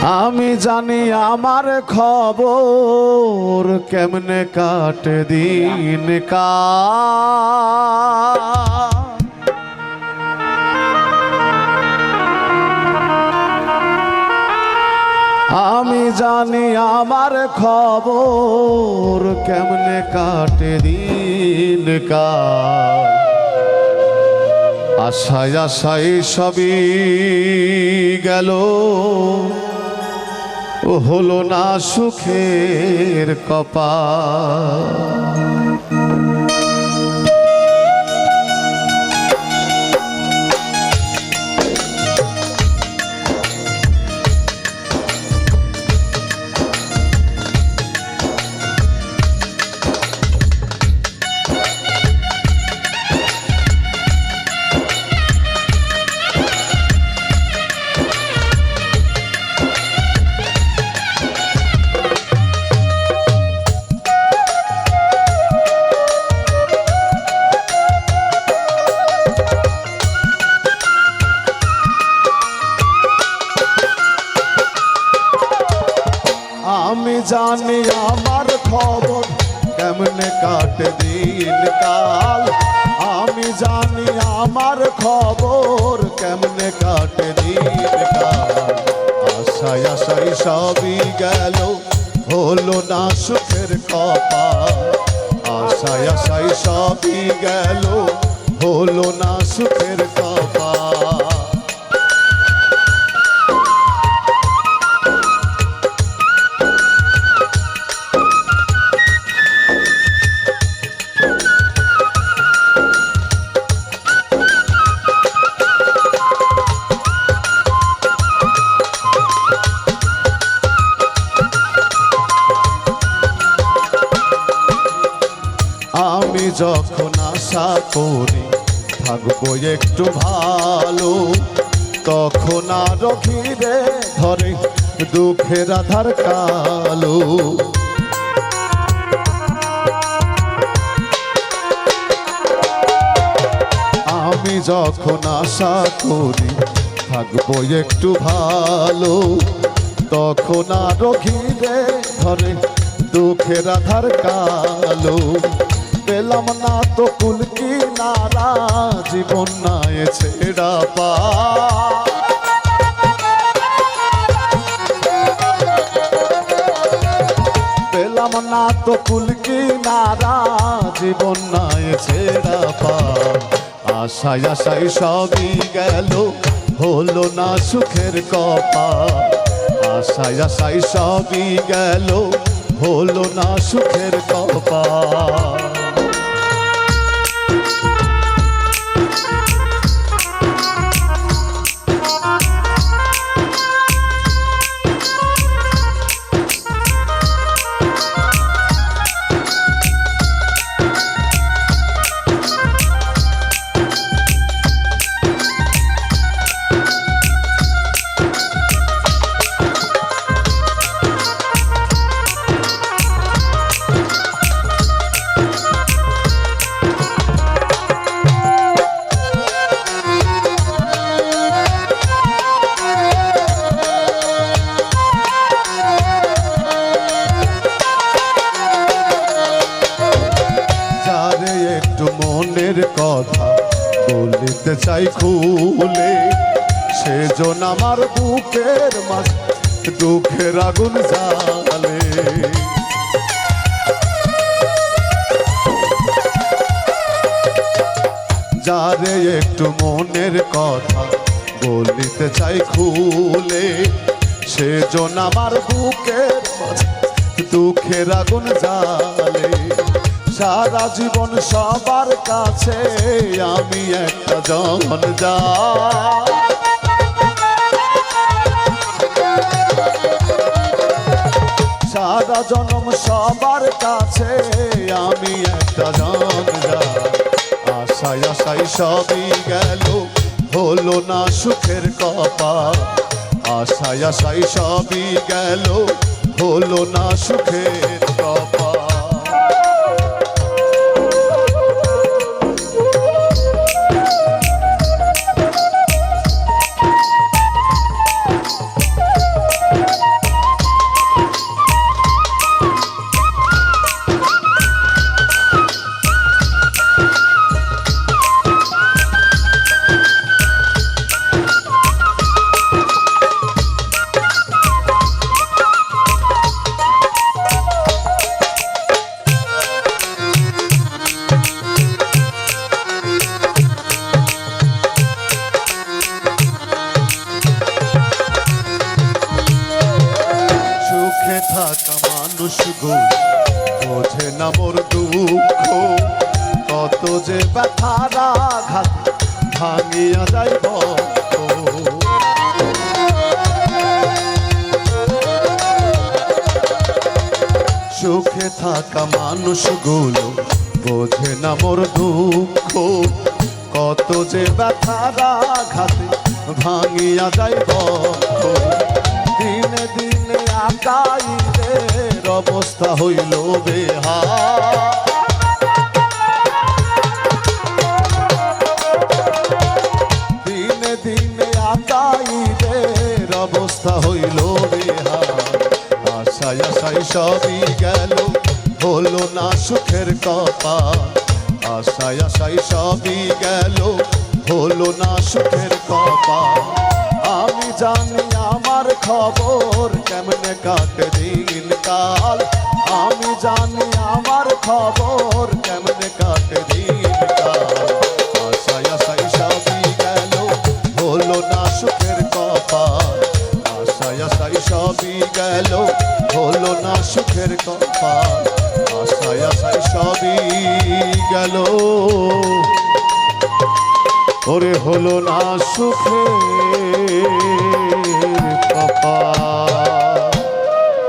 আমি জানি আমার খবর কেমনে কাটে দিন আমি জানি আমার খবর কেমনে কাটে দিন আশায় আশায় সবই গেল হলো না সুখের কপাল আমি জানি আমার খবর কেমনে কাটে দিন কাল আমি জানি আমার খবর কেমনে কাটে দিন কাল আশায় আশায় সবই গেল হলো না সুখের কপাল আশায় আশায় সবই গেল হলো না সুখের কপাল আমি যখন আশা করি থাকবো একটু ভালো তখন আরো ঘিরে ধরে দুঃখের আধার কালো আমি যখন আশা করি থাকবো একটু ভালো তখন আরো ঘিরে ধরে দুঃখের আধার কালো পেলাম না তো কুল কিনারা জীবন নাই ছেড়া পা পেলাম না তো কুল কিনারা জীবন নাই ছেড়া পা আশায় আশায় সবই গেল হলো না সুখের কপাল আশায় আশায় সবই গেল হলো না সুখের কপাল মনের কথা বলিতে চাই খুলে সেজন আমার বুকের মাঝে দুঃখের আগুন জ্বালে যারে একটু মনের কথা বলিতে চাই খুলে সেজন আমার বুকের মাঝে দুঃখের আগুন জ্বালে সারা জীবন সবার কাছে আমি একটা জন যা সারা জনম সবার কাছে আমি একটা জন যা আশায় আশায় সবই গেল হলো না সুখের কপাল আশায় আশায় সবই গেল হলো না সুখের কপাল থাকা মানুষ গো বোঝে না মোর দুঃখ, কত যে ব্যথার আঘাত ভাঙিয়া যাইব। সুখে থাকা মানুষগুলো বোঝে না মোর দুঃখ, কত যে ব্যথার আঘাত ভাঙিয়া যাইব। দিনে দিনে আকাইদের অবস্থা হইল বেহাল, দিনে দিনে আকাইদের অবস্থা হইল বেহাল। আশায় আশায় সবই গেল, হলো না সুখের কপাল। আশায় আশায় সবই গেল, হলো না সুখের কপাল। আমি জানি আমার খবর কেমনে কাটে দিন কাল, আমি জানি আমার খবর কেমনে কাটে দিন কাল। আশায় আশায় সবই গেল, হলো না সুখের কপাল। আশায় আশায় সবই গেল, হলো না সুখের কপাল। আশায় আশায় সবই গেল, ওরে হলো না সুখের